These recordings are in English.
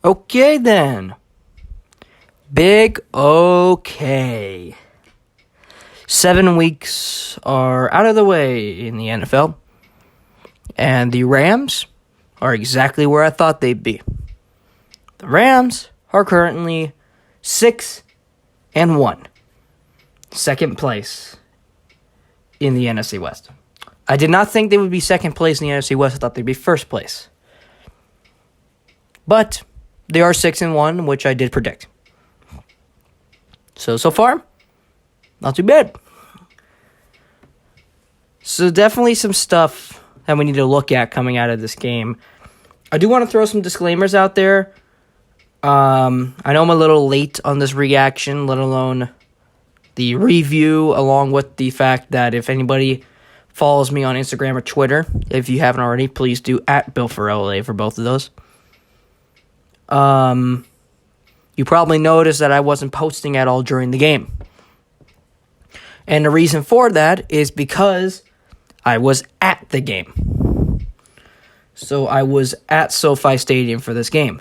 Okay then. Big okay. 7 weeks are out of the way in the NFL. And the Rams are exactly where I thought they'd be. The Rams are currently 6-1. Second place in the NFC West. I did not think they would be second place in the NFC West. I thought they'd be first place. But they are 6-1, which I did predict. So far, not too bad. So definitely some stuff that we need to look at coming out of this game. I do want to throw some disclaimers out there. I know I'm a little late on this reaction, let alone the review, along with the fact that if anybody follows me on Instagram or Twitter, if you haven't already, please do @BillForLA for both of those. You probably noticed that I wasn't posting at all during the game. And the reason for that is because I was at the game. So I was at SoFi Stadium for this game.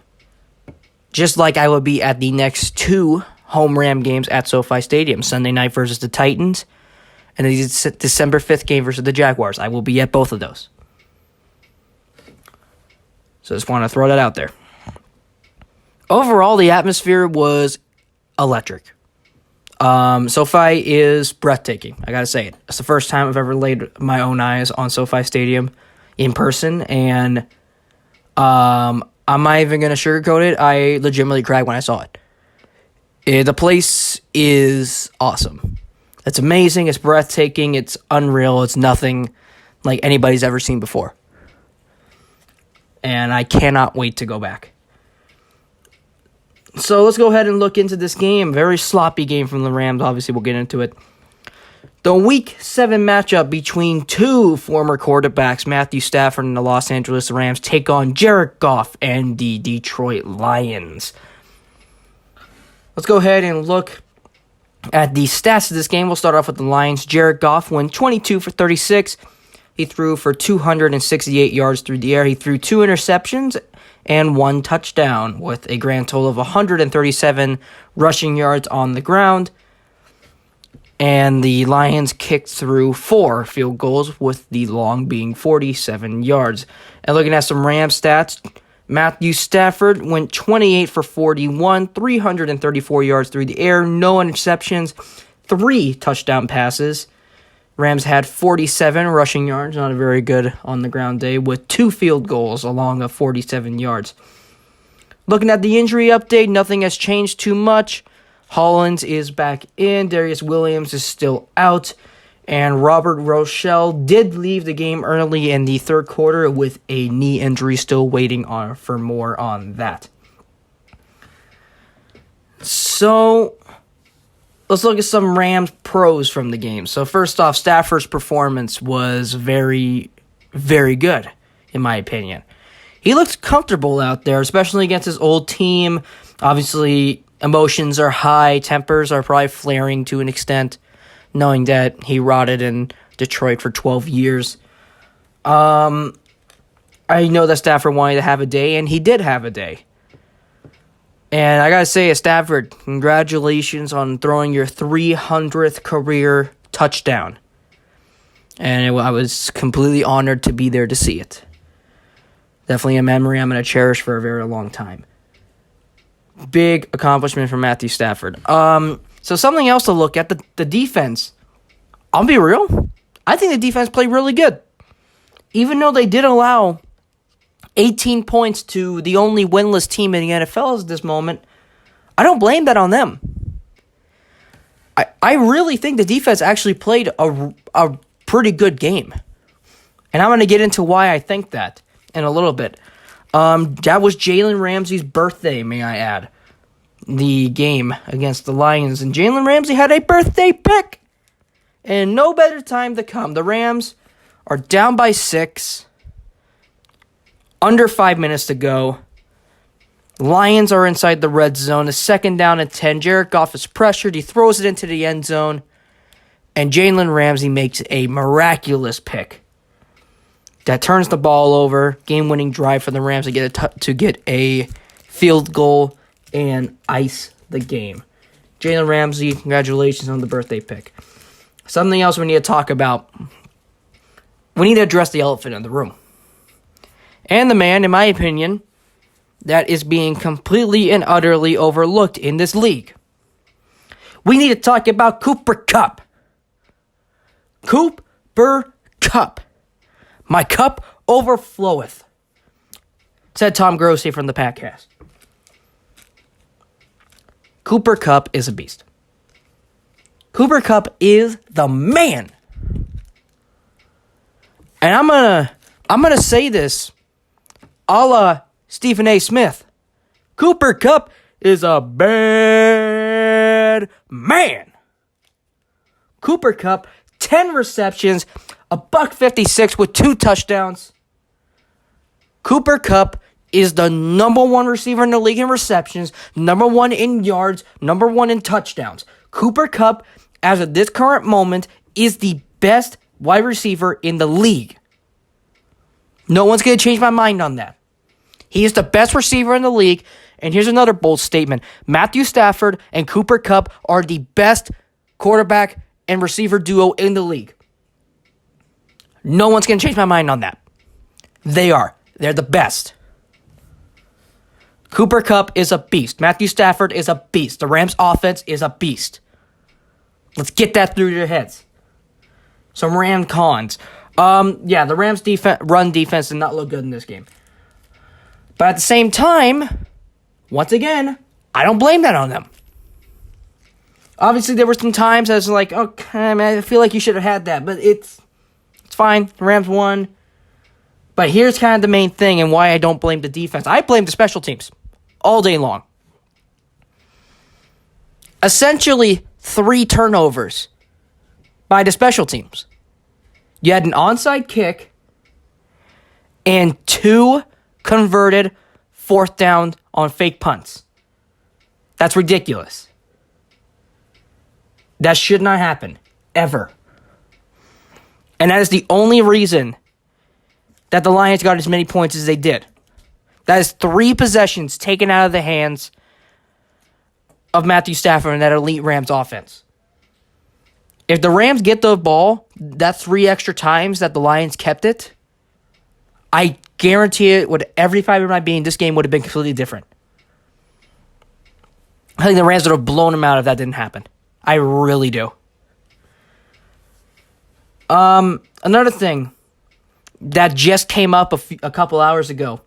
Just like I would be at the next two home Ram games at SoFi Stadium. Sunday night versus the Titans and the December 5th game versus the Jaguars. I will be at both of those. So I just want to throw that out there. Overall, the atmosphere was electric. SoFi is breathtaking. I gotta say it. It's the first time I've ever laid my own eyes on SoFi Stadium in person, and I'm not even gonna sugarcoat it. I legitimately cried when I saw it. The place is awesome. It's amazing. It's breathtaking. It's unreal. It's nothing like anybody's ever seen before, and I cannot wait to go back. So let's go ahead and look into this game. Very sloppy game from the Rams. Obviously, we'll get into it. The Week 7 matchup between two former quarterbacks, Matthew Stafford and the Los Angeles Rams, take on Jared Goff and the Detroit Lions. Let's go ahead and look at the stats of this game. We'll start off with the Lions. Jared Goff went 22 for 36. He threw for 268 yards through the air. He threw 2 interceptions and 1 touchdown with a grand total of 137 rushing yards on the ground. And the Lions kicked through 4 field goals, with the long being 47 yards. And looking at some Rams stats, Matthew Stafford went 28 for 41, 334 yards through the air, no interceptions, 3 touchdown passes. Rams had 47 rushing yards, not a very good on-the-ground day, with 2 field goals along of 47 yards. Looking at the injury update, nothing has changed too much. Hollins is back in, Darius Williams is still out, and Robert Rochelle did leave the game early in the third quarter with a knee injury, still waiting for more on that. So let's look at some Rams pros from the game. So first off, Stafford's performance was very, very good, in my opinion. He looked comfortable out there, especially against his old team. Obviously, emotions are high, tempers are probably flaring to an extent, knowing that he rotted in Detroit for 12 years. I know that Stafford wanted to have a day, and he did have a day. And I gotta say, Stafford, congratulations on throwing your 300th career touchdown. And I was completely honored to be there to see it. Definitely a memory I'm going to cherish for a very long time. Big accomplishment for Matthew Stafford. So something else to look at, the defense. I'll be real. I think the defense played really good. Even though they did allow 18 points to the only winless team in the NFL at this moment, I don't blame that on them. I really think the defense actually played a pretty good game. And I'm going to get into why I think that in a little bit. That was Jalen Ramsey's birthday, may I add. The game against the Lions. And Jalen Ramsey had a birthday pick. And no better time to come. The Rams are down by 6. Under 5 minutes to go. Lions are inside the red zone. A second down and 10. Jared Goff is pressured. He throws it into the end zone. And Jalen Ramsey makes a miraculous pick that turns the ball over. Game-winning drive for the Rams to get a field goal, and ice the game. Jalen Ramsey, congratulations on the birthday pick. Something else we need to talk about. We need to address the elephant in the room. And the man, in my opinion, that is being completely and utterly overlooked in this league. We need to talk about Cooper Kupp. Cooper Kupp. My cup overfloweth, said Tom Grossi from the podcast. Cooper Kupp is a beast. Cooper Kupp is the man. And I'm gonna say this a la Stephen A. Smith. Cooper Kupp is a bad man. Cooper Kupp, 10 receptions, $156 with 2 touchdowns. Cooper Kupp is the number 1 receiver in the league in receptions, number 1 in yards, number 1 in touchdowns. Cooper Kupp, as of this current moment, is the best wide receiver in the league. No one's going to change my mind on that. He is the best receiver in the league. And here's another bold statement. Matthew Stafford and Cooper Kupp are the best quarterback and receiver duo in the league. No one's going to change my mind on that. They are. They're the best. Cooper Kupp is a beast. Matthew Stafford is a beast. The Rams offense is a beast. Let's get that through your heads. Some Ram cons. The Rams run defense did not look good in this game. But at the same time, once again, I don't blame that on them. Obviously, there were some times I was like, okay, man, I feel like you should have had that. But it's fine. The Rams won. But here's kind of the main thing and why I don't blame the defense. I blame the special teams all day long. Essentially, 3 turnovers by the special teams. You had an onside kick and 2 converted 4th down on fake punts. That's ridiculous. That should not happen, ever. And that is the only reason that the Lions got as many points as they did. That is 3 possessions taken out of the hands of Matthew Stafford and that elite Rams offense. If the Rams get the ball, that 3 extra times that the Lions kept it, I guarantee it, with every fiber of my being, this game would have been completely different. I think the Rams would have blown them out if that didn't happen. I really do. Another thing that just came up a couple hours ago.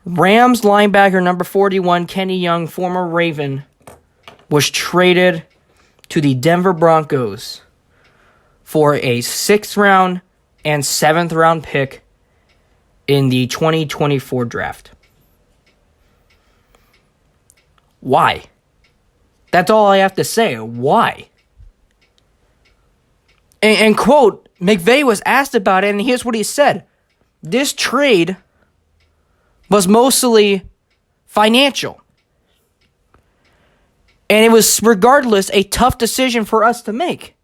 Rams linebacker number 41, Kenny Young, former Raven, was traded to the Denver Broncos for a 6th round and 7th round pick in the 2024 draft. Why? That's all I have to say. Why? And quote, McVay was asked about it, and here's what he said. This trade was mostly financial. And it was, regardless, a tough decision for us to make.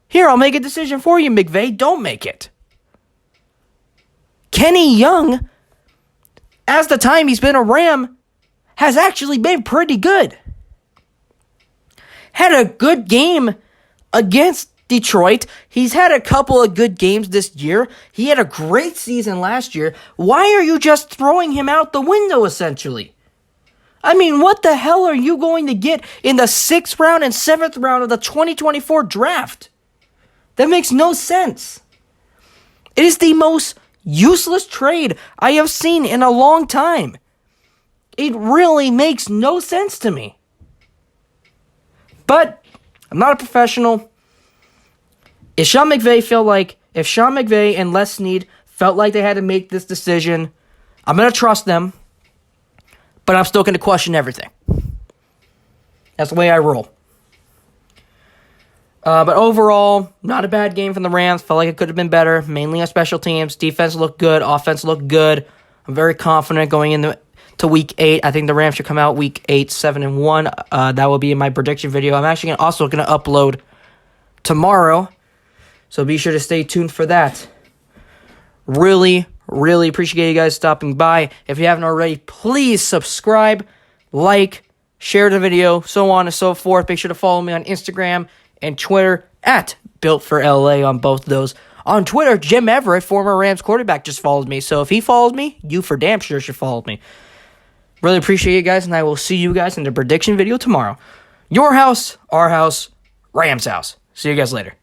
Here, I'll make a decision for you, McVay. Don't make it. Kenny Young, as the time he's been a Ram, has actually been pretty good. Had a good game against Detroit. He's had a couple of good games this year. He had a great season last year. Why are you just throwing him out the window, essentially? I mean, what the hell are you going to get in the 6th round and 7th round of the 2024 draft? That makes no sense. It is the most useless trade I have seen in a long time. It really makes no sense to me. But I'm not a professional. If Sean McVay and Les Snead felt like they had to make this decision, I'm going to trust them, but I'm still going to question everything. That's the way I roll. But overall, not a bad game from the Rams. Felt like it could have been better, mainly on special teams. Defense looked good. Offense looked good. I'm very confident going into Week 8. I think the Rams should come out Week 8, 7-1. That will be in my prediction video. I'm actually also going to upload tomorrow, so be sure to stay tuned for that. Really, Really appreciate you guys stopping by. If you haven't already, please subscribe, like, share the video, so on and so forth. Make sure to follow me on Instagram and Twitter at BuiltForLA on both of those. On Twitter, Jim Everett, former Rams quarterback, just followed me. So if he follows me, you for damn sure should follow me. Really appreciate you guys, and I will see you guys in the prediction video tomorrow. Your house, our house, Rams house. See you guys later.